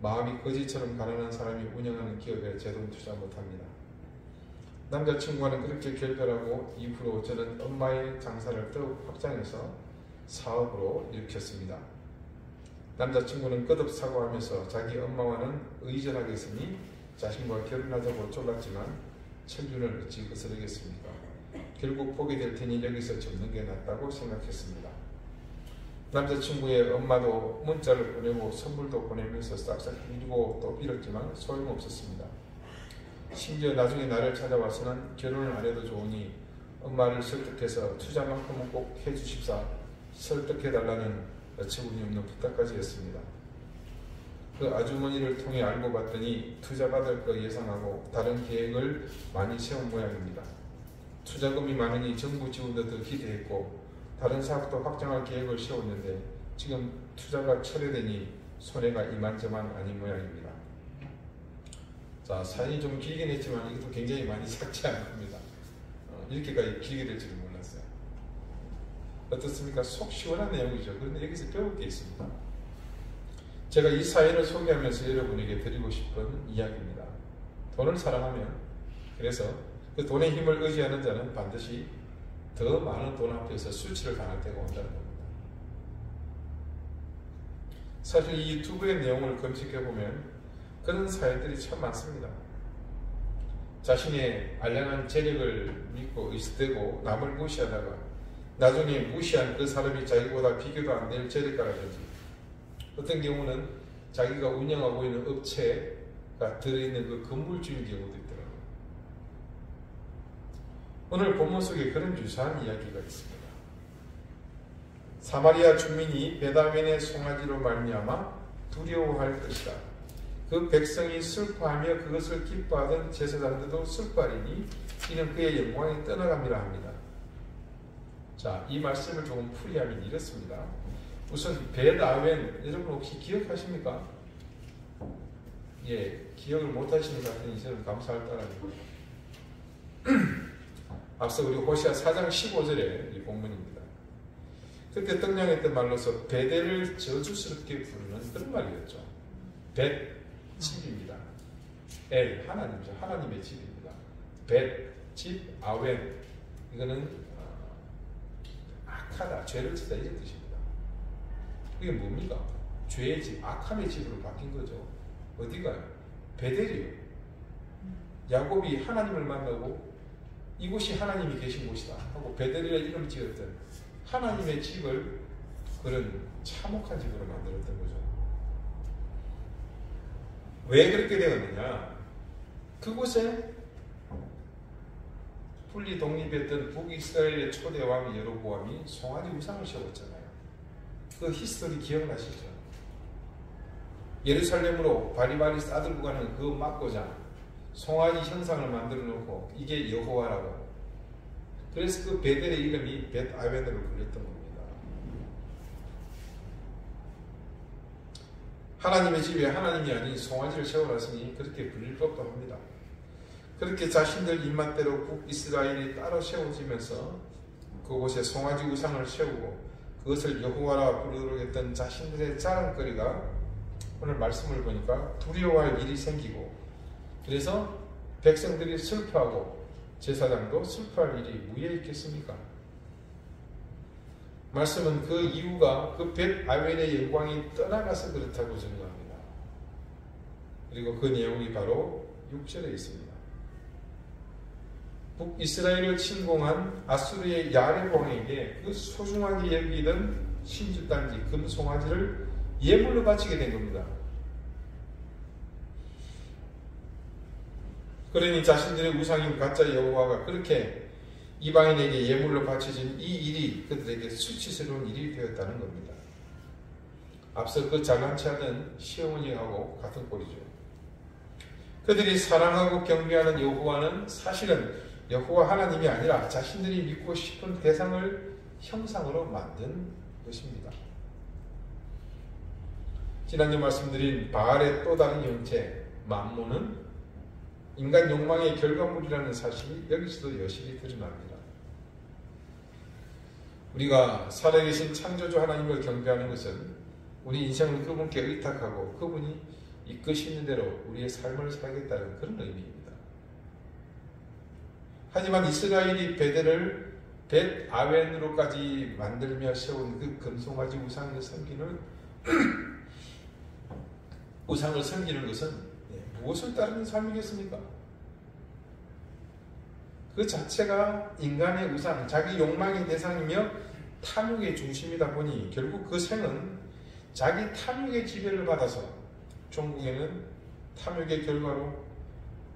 마음이 거지처럼 가난한 사람이 운영하는 기업에 제 돈 투자 못합니다. 남자친구와는 그렇게 결별하고 이후로 저는 엄마의 장사를 더욱 확장해서 사업으로 일으켰습니다. 남자친구는 끝없이 사과하면서 자기 엄마와는 의절하겠으니 자신과 결혼하자고 졸랐지만 천륜을 어찌 거스르겠습니까? 결국 보게 될 테니 여기서 접는 게 낫다고 생각했습니다. 남자친구의 엄마도 문자를 보내고 선물도 보내면서 싹싹 빌고 또 빌었지만 소용없었습니다. 심지어 나중에 나를 찾아와서는 결혼을 안 해도 좋으니 엄마를 설득해서 투자만큼은 꼭 해주십사 설득해달라는 어처구니 없는 부탁까지 했습니다. 그 아주머니를 통해 알고 봤더니 투자받을 거 예상하고 다른 계획을 많이 세운 모양입니다. 투자금이 많으니 정부 지원도 더 기대했고 다른 사업도 확장할 계획을 세웠는데 지금 투자가 철회되니 손해가 이만저만 아닌 모양입니다. 자, 사연이 좀 길긴 했지만 이것도 굉장히 많이 삭제한 겁니다. 이렇게까지 길게 될 줄은 몰랐어요. 어떻습니까? 속 시원한 내용이죠. 그런데 여기서 배울 게 있습니다. 제가 이 사연을 소개하면서 여러분에게 드리고 싶은 이야기입니다. 돈을 사랑하면, 그래서 그 돈의 힘을 의지하는 자는 반드시 더 많은 돈 앞에서 수치를 당할 때가 온다는 겁니다. 사실 이 유튜브의 내용을 검색해보면 그런 사회들이 참 많습니다. 자신의 알량한 재력을 믿고 의식되고 남을 무시하다가 나중에 무시한 그 사람이 자기보다 비교도 안 될 재력가라든지, 어떤 경우는 자기가 운영하고 있는 업체가 들어있는 그 건물주인 경우도 있더라고요. 오늘 본문 속에 그런 유사한 이야기가 있습니다. 사마리아 주민이 베다웬의 송아지로 말미암아 두려워할 것이다. 그 백성이 슬퍼하며 그것을 기뻐하던 제사장들도 슬퍼하리니 이는 그의 영광이 떠나갑니다 합니다. 자, 이 말씀을 조금 풀이하면 이렇습니다. 우선 베다웬, 여러분 혹시 기억하십니까? 예, 기억을 못하시는 것 같으니 저는 감사할 따름이고요. 앞서 우리 호시아 4장 15절에 이 본문입니다. 그때 등장했던 말로서 베델을 저주스럽게 부르는 그런 말이었죠. 벳, 집입니다. 엘, 하나님이죠. 하나님의 집입니다. 벳, 집, 아웬, 이거는 악하다, 죄를 지다 이런 뜻입니다. 이게 뭡니까? 죄의 집, 악함의 집으로 바뀐 거죠. 어디가요? 베델이요. 야곱이 하나님을 만나고 이곳이 하나님이 계신 곳이다 하고 베델이라 이름 지었던 하나님의 집을 그런 참혹한 집으로 만들었던 거죠. 왜 그렇게 되었느냐? 그곳에 분리 독립했던 북이스라엘의 초대 왕 여로보암이 송아지 우상을 세웠잖아요. 그 히스토리 기억나시죠? 예루살렘으로 바리바리 싸들고 가는 그 막고장, 송아지 형상을 만들어 놓고 이게 여호와라고. 그래서 그 베델의 이름이 벳아웬으로 불렸던 겁니다. 하나님의 집에 하나님이 아닌 송아지를 세워놨으니 그렇게 불릴 법도 합니다. 그렇게 자신들 입맛대로 북이스라엘이 따로 세워지면서 그곳에 송아지 우상을 세우고 그것을 여호와라 부르도록 했던 자신들의 자랑거리가 오늘 말씀을 보니까 두려워할 일이 생기고, 그래서 백성들이 슬퍼하고 제사장도 슬퍼할 일이 무에 있겠습니까? 말씀은 그 이유가 그 벳아웬의 영광이 떠나가서 그렇다고 증거합니다. 그리고 그 내용이 바로 6절에 있습니다. 북이스라엘을 침공한 아수르의 야렙 왕에게 그 소중하게 여기던 신주단지 금송아지를 예물로 바치게 된 겁니다. 그러니 자신들의 우상인 가짜 여호와가 그렇게 이방인에게 예물로 바쳐진 이 일이 그들에게 수치스러운 일이 되었다는 겁니다. 앞서 그 잘난치 않은 시어머니하고 같은 꼴이죠. 그들이 사랑하고 경배하는 여호와는 사실은 여호와 하나님이 아니라 자신들이 믿고 싶은 대상을 형상으로 만든 것입니다. 지난주 말씀드린 바알의 또 다른 형체 맘몬은 인간 욕망의 결과물이라는 사실이 여기서도 여실히 드러납니다. 우리가 살아계신 창조주 하나님을 경배하는 것은 우리 인생을 그분께 의탁하고 그분이 이끄시는 대로 우리의 삶을 살겠다는 그런 의미입니다. 하지만 이스라엘이 베델을 벳아웬으로까지 만들며 세운 그 금송아지 우상을 섬기는 것은 무엇을 따르는 삶이겠습니까? 그 자체가 인간의 우상, 자기 욕망의 대상이며 탐욕의 중심이다 보니 결국 그 생은 자기 탐욕의 지배를 받아서 종국에는 탐욕의 결과로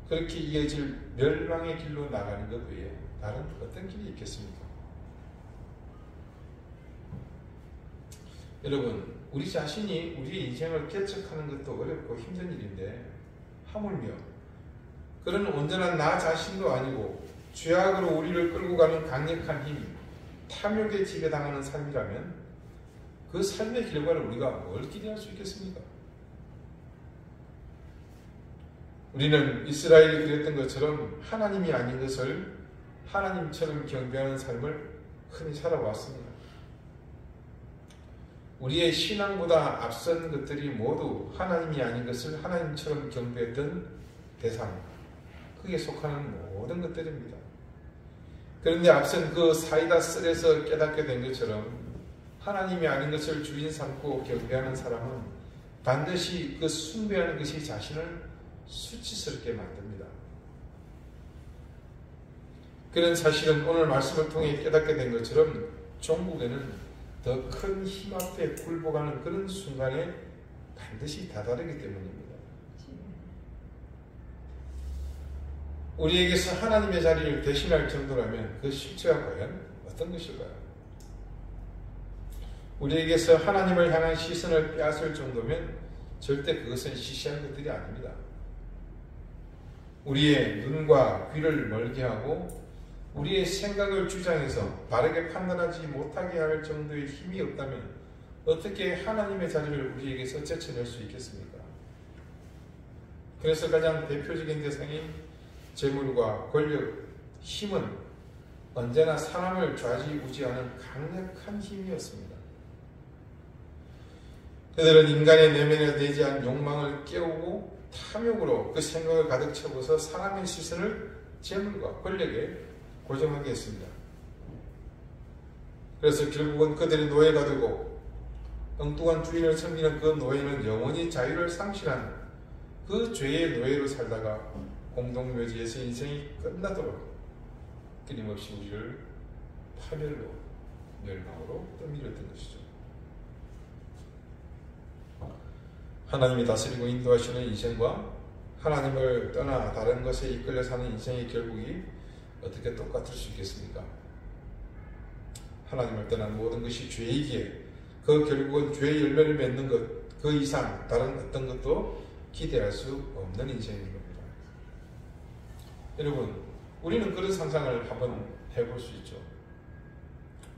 그렇게 이어질 멸망의 길로 나가는 것 외에 다른 어떤 길이 있겠습니까? 여러분, 우리 자신이 우리의 인생을 개척하는 것도 어렵고 힘든 일인데 하물며 그런 온전한 나 자신도 아니고 죄악으로 우리를 끌고 가는 강력한 힘, 탐욕에 지배당하는 삶이라면 그 삶의 결과를 우리가 뭘 기대할 수 있겠습니까? 우리는 이스라엘이 그랬던 것처럼 하나님이 아닌 것을 하나님처럼 경배하는 삶을 흔히 살아왔습니다. 우리의 신앙보다 앞선 것들이 모두 하나님이 아닌 것을 하나님처럼 경배했던 대상, 그게 속하는 모든 것들입니다. 그런데 앞선 그 사이다 썰에서 깨닫게 된 것처럼 하나님이 아닌 것을 주인 삼고 경배하는 사람은 반드시 그 숭배하는 것이 자신을 수치스럽게 만듭니다. 그런 사실은 오늘 말씀을 통해 깨닫게 된 것처럼 종국에는 더 큰 힘 앞에 굴복하는 그런 순간에 반드시 다다르기 때문입니다. 우리에게서 하나님의 자리를 대신할 정도라면 그 실체가 과연 어떤 것일까요? 우리에게서 하나님을 향한 시선을 빼앗을 정도면 절대 그것은 시시한 것들이 아닙니다. 우리의 눈과 귀를 멀게 하고 우리의 생각을 주장해서 바르게 판단하지 못하게 할 정도의 힘이 없다면 어떻게 하나님의 자리를 우리에게서 제쳐낼 수 있겠습니까? 그래서 가장 대표적인 대상인 재물과 권력, 힘은 언제나 사람을 좌지우지하는 강력한 힘이었습니다. 그들은 인간의 내면에 내재한 욕망을 깨우고 탐욕으로 그 생각을 가득 채워서 사람의 시선을 재물과 권력에 고정하게 했습니다. 그래서 결국은 그들의 노예가 되고 엉뚱한 주인을 섬기는 그 노예는 영원히 자유를 상실한 그 죄의 노예로 살다가 공동묘지에서 인생이 끝나도록 끊임없이 우리를 파멸로 멸망으로 떠밀었던 것이죠. 하나님이 다스리고 인도하시는 인생과 하나님을 떠나 다른 것에 이끌려 사는 인생의 결국이 어떻게 똑같을 수 있겠습니까? 하나님을 떠난 모든 것이 죄이기에 그 결국은 죄의 열매를 맺는 것 그 이상 다른 어떤 것도 기대할 수 없는 인생인 겁니다. 여러분, 우리는 그런 상상을 한번 해볼 수 있죠.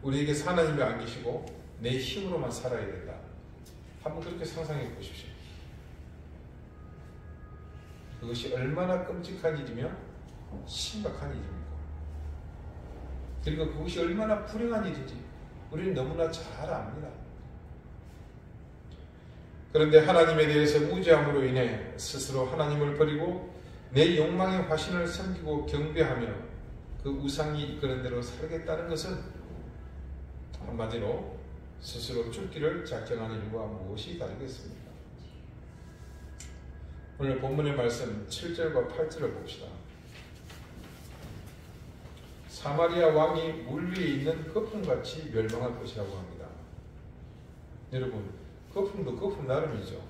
우리에게서 하나님이 안 계시고 내 힘으로만 살아야 된다. 한번 그렇게 상상해 보십시오. 그것이 얼마나 끔찍한 일이며 심각한 일입니까? 그리고 그것이 얼마나 불행한 일인지 우리는 너무나 잘 압니다. 그런데 하나님에 대해서 무지함으로 인해 스스로 하나님을 버리고 내 욕망의 화신을 섬기고 경배하며 그 우상이 이끄는 대로 살겠다는 것은 한마디로 스스로 죽기를 작정하는 일과 무엇이 다르겠습니까? 오늘 본문의 말씀 7절과 8절을 봅시다. 사마리아 왕이 물 위에 있는 거품같이 멸망할 것이라고 합니다. 여러분, 거품도 거품 나름이죠.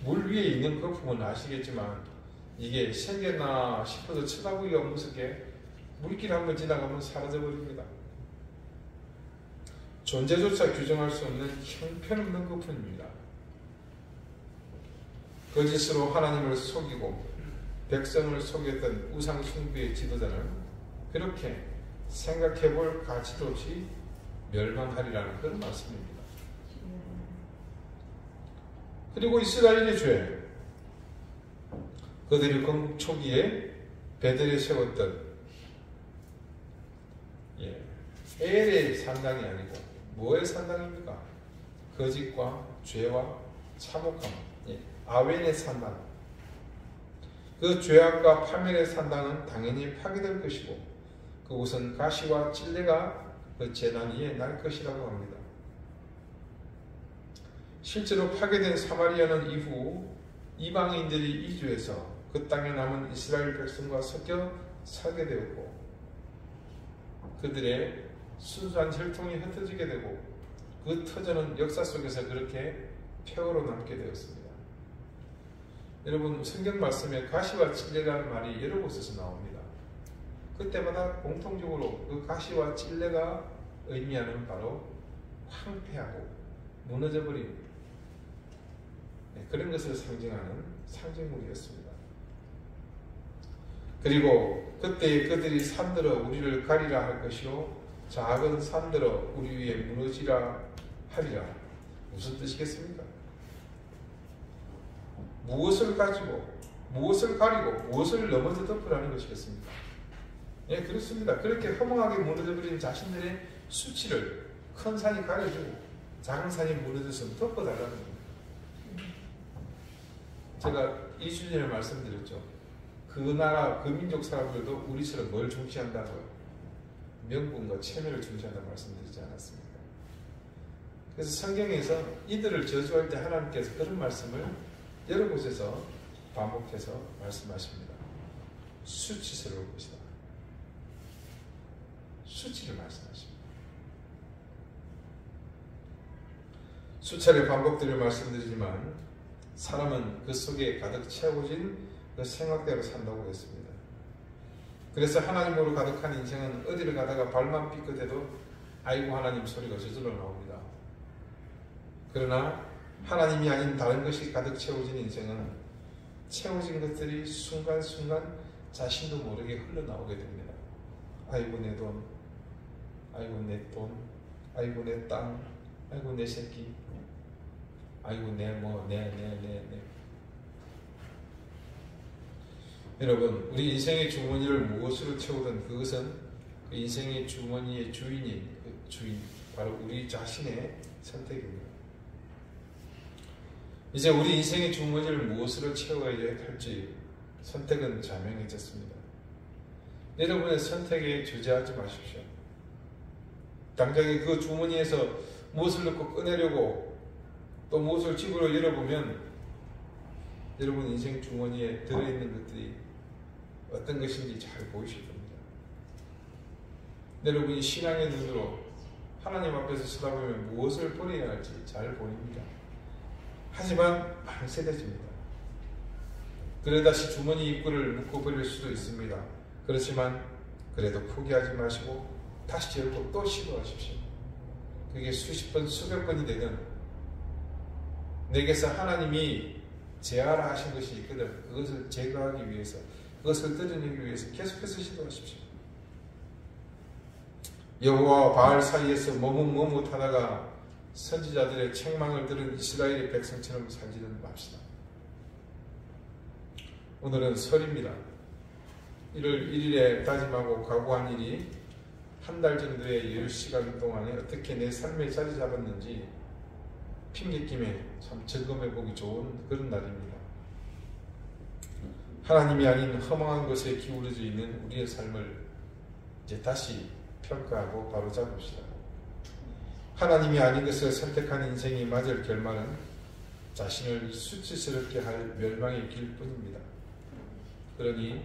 물 위에 있는 거품은 아시겠지만 이게 생겼나 싶어서 쳐다보기가 무섭게 물길 한번 지나가면 사라져버립니다. 존재조차 규정할 수 없는 형편없는 거품입니다. 거짓으로 하나님을 속이고 백성을 속였던 우상 숭배의 지도자는 그렇게 생각해볼 가치도 없이 멸망하리라는 그런 말씀입니다. 그리고 이스라엘의 죄, 그들이 건국 초기에 베델에 세웠던 엘의 산당이 아니고 뭐의 산당입니까? 거짓과 죄와 참혹함, 아웬의 산당. 그 죄악과 파멸의 산당은 당연히 파괴될 것이고 그곳은 가시와 찔레가 그 재단 위에 날 것이라고 합니다. 실제로 파괴된 사마리아는 이후 이방인들이 이주해서 그 땅에 남은 이스라엘 백성과 섞여 살게 되었고 그들의 순수한 혈통이 흩어지게 되고 그 터전은 역사 속에서 그렇게 폐허로 남게 되었습니다. 여러분, 성경 말씀에 가시와 찔레라는 말이 여러 곳에서 나옵니다. 그때마다 공통적으로 그 가시와 찔레가 의미하는 바로 황폐하고 무너져버린 그런 것을 상징하는 상징물이었습니다. 그리고 그때 그들이 산들어 우리를 가리라 할 것이요 작은 산들어 우리 위에 무너지라 하리라. 무슨 뜻이겠습니까? 무엇을 가지고 무엇을 가리고 무엇을 넘어져 덮으라는 것이겠습니까? 예, 그렇습니다. 그렇게 허망하게 무너져버린 자신들의 수치를 큰 산이 가려주고 작은 산이 무너져서 덮어달라는 겁니다. 제가 2주 전에 말씀드렸죠. 그 나라, 그 민족 사람들도 우리처럼 뭘 중시한다고요? 명분과 체면을 중시한다고 말씀드리지 않았습니까? 그래서 성경에서 이들을 저주할 때 하나님께서 그런 말씀을 여러 곳에서 반복해서 말씀하십니다. 수치스러울 것이다. 수치를 말씀하십니다. 수차례 반복들을 말씀드리지만 사람은 그 속에 가득 채워진 그 생각대로 산다고 했습니다. 그래서 하나님으로 가득한 인생은 어디를 가다가 발만 삐끗해도 아이고 하나님 소리가 저절로 나옵니다. 그러나 하나님이 아닌 다른 것이 가득 채워진 인생은 채워진 것들이 순간순간 자신도 모르게 흘러나오게 됩니다. 아이고 내 돈, 아이고 내 돈, 아이고 내 땅, 아이고 내 새끼, 아이고 내 여러분, 우리 인생의 주머니를 무엇으로 채우든 그것은 그 인생의 주머니의 주인인 주인, 바로 우리 자신의 선택입니다. 이제 우리 인생의 주머니를 무엇으로 채워야 할지 선택은 자명해졌습니다. 여러분의 선택에 주저하지 마십시오. 당장에 그 주머니에서 무엇을 넣고 꺼내려고 또 무엇을 집으로 열어보면 여러분 인생 주머니에 들어있는 것들이 어떤 것인지 잘 보이실 겁니다. 여러분이 신앙의 눈으로 하나님 앞에서 쳐다보면 무엇을 버려야 할지 잘 보입니다. 하지만 방세되집니다. 그러다시 주머니 입구를 묶고 버릴 수도 있습니다. 그렇지만 그래도 포기하지 마시고 다시 열고 또 시도하십시오. 그게 수십 번, 수백 번이 되든 내게서 하나님이 제하라 하신 것이 있거든 그것을 제거하기 위해서, 그것을 뜯어내기 위해서 계속해서 시도하십시오. 여호와와 바알 사이에서 머뭇머뭇하다가 선지자들의 책망을 들은 이스라엘의 백성처럼 살지는 맙시다. 오늘은 설입니다. 1월 1일에 다짐하고 각오한 일이 한 달 정도의 10시간 동안에 어떻게 내 삶에 자리 잡았는지 핑계김에 참 점검해보기 좋은 그런 날입니다. 하나님이 아닌 허망한 것에 기울어져 있는 우리의 삶을 이제 다시 평가하고 바로잡읍시다. 하나님이 아닌 것을 선택한 인생이 맞을 결말은 자신을 수치스럽게 할 멸망의 길뿐입니다. 그러니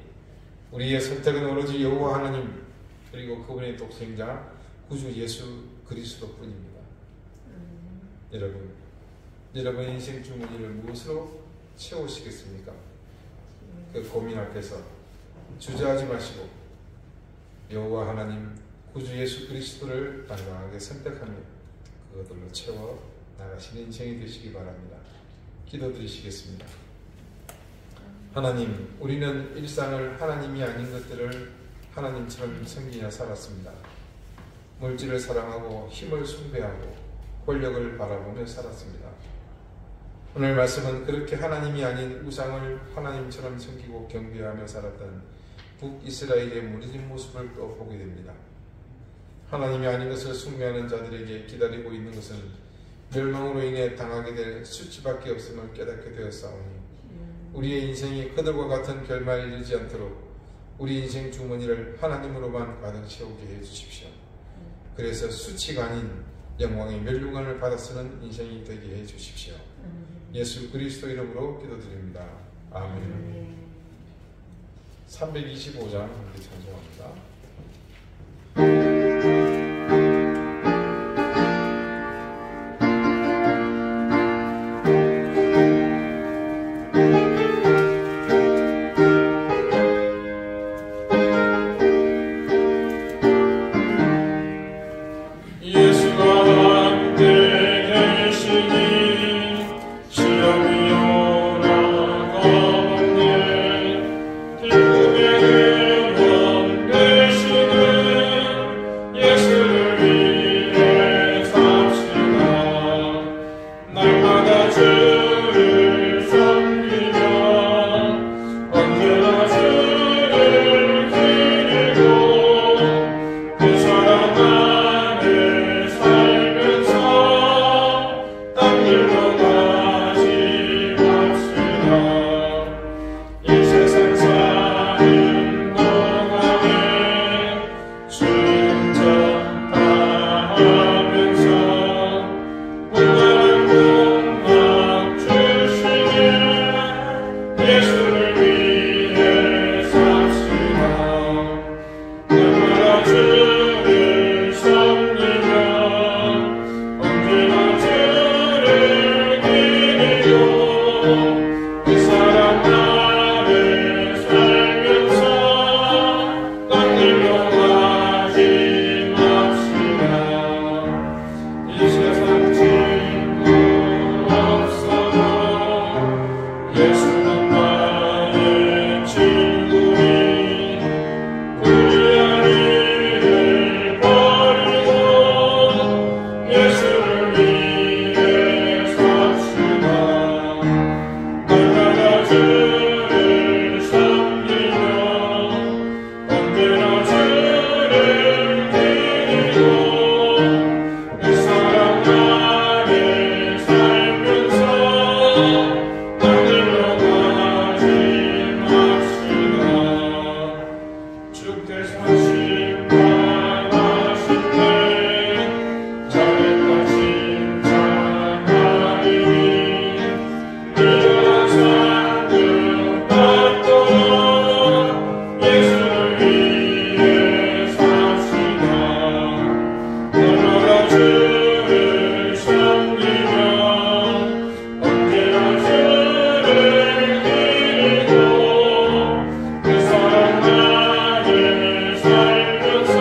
우리의 선택은 오로지 여호와 하나님 그리고 그분의 독생자 구주 예수 그리스도뿐입니다. 여러분의 인생 주머니를 무엇으로 채우시겠습니까? 그 고민 앞에서 주저하지 마시고 여호와 하나님 구주 예수 그리스도를 당당하게 선택하며 그것들로 채워 나가시는 인생이 되시기 바랍니다. 기도드리시겠습니다. 하나님, 우리는 일상을 하나님이 아닌 것들을 하나님처럼 섬기며 살았습니다. 물질을 사랑하고 힘을 숭배하고 권력을 바라보며 살았습니다. 오늘 말씀은 그렇게 하나님이 아닌 우상을 하나님처럼 섬기고 경배하며 살았던 북이스라엘의 무너진 모습을 또 보게 됩니다. 하나님이 아닌 것을 숭배하는 자들에게 기다리고 있는 것은 멸망으로 인해 당하게 될 수치밖에 없음을 깨닫게 되었사오니 우리의 인생이 그들과 같은 결말에 이르지 않도록 우리 인생 주머니를 하나님으로만 가득 채우게 해주십시오. 그래서 수치가 아닌 영광의 멸류관을 받아 쓰는 인생이 되게 해주십시오. 예수 그리스도 이름으로 기도드립니다. 아멘. 325장 함께 찬송합니다. 내 주를 섬기며 언제나 주를 기리고 그 사랑 아래 살면서 딴일로 가지 맙시다. 이 세상 친구 없어도 예수는 나의 친구니 불의를 버리고 예수를 위해 삽시다. 날마다 주를 섬기며 언제나 주를 기리고 그 사랑 아래 살면서 딴 길로 가지 맙시다. 주께 상심하실 때 잘했다 칭찬하리니 이러한 상급 받도록 예수를 위해 삽시다. 날마다 주를 섬기며 언제나 주를 기리고 그 사랑 아래 살면서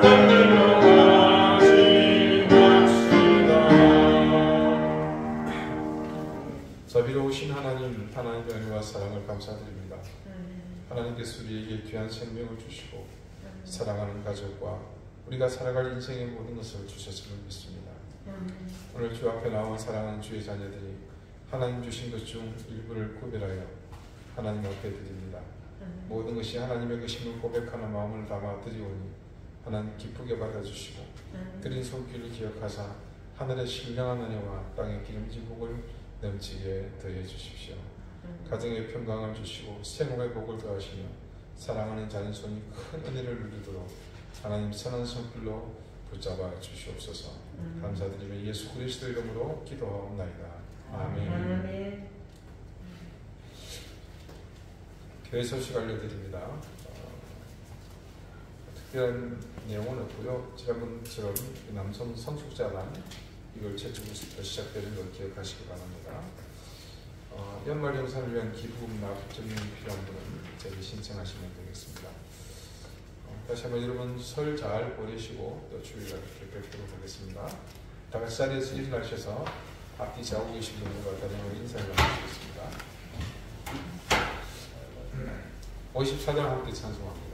딴 길로 가지 맙시다. 자비로우신 하나님, 하나님의 은혜와 사랑을 감사드립니다. 하나님께서 우리에게 귀한 생명을 주시고 사랑하는 가족과 우리가 살아갈 인생의 모든 것을 주셨음을 믿습니다. 오늘 주 앞에 나온 사랑하는 주의 자녀들이 하나님 주신 것 중 일부를 구별하여 하나님 앞에 드립니다. 모든 것이 하나님의 것임을 고백하는 마음을 담아 드리오니 하나님 기쁘게 받아주시고 드린 손길을 기억하사 하늘의 신령한 은혜와 땅의 기름진 복을 넘치게 더해 주십시오. 가정의 평강을 주시고 생업의 복을 더하시며 사랑하는 자녀손이 큰 은혜를 누리도록 하나님 선한 손길로 붙잡아 주시옵소서. 감사드리며 예수 그리스도 이름으로 기도하옵나이다. 아멘. 교회 소식 알려드립니다. 특별한 내용은 없고요. 지난번처럼 남성 성숙자만 이걸 제주부터 시작되는 걸 기억하시기 바랍니다. 연말 영상을 위한 기부금 납입증명이 필요한 분은 저희 신청하시면 되겠습니다. 다시 한번 여러분 설 잘 보내시고 또 주일날 뵙도록 하겠습니다. 다 같이 자리에서 일어나셔서 앞뒤 자고 계신 분들과 다른 인사를 나누겠습니다. 54장 함께 찬송합니다.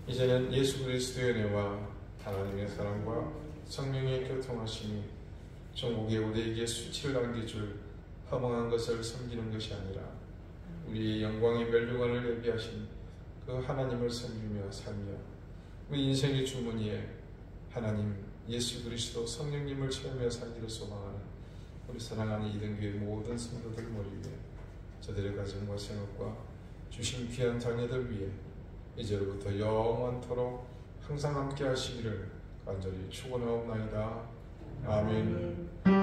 이제는 예수 그리스도의 은혜와 하나님의 사랑과 성령의 교통하심이 종국에 우리에게 수치를 남겨줄 허망한 것을 섬기는 것이 아니라 우리의 영광의 멸류관을 예비하신 그 하나님을 섬기며 살며 우리 인생의 주머니에 하나님 예수 그리스도 성령님을 채우며 살기를 소망하는 우리 사랑하는 이등교회 모든 성도들 머리 위에 저들의 가정과 생업과 주신 귀한 자녀들 위해 이제로부터 영원토록 항상 함께 하시기를 간절히 축원하옵나이다. 아멘.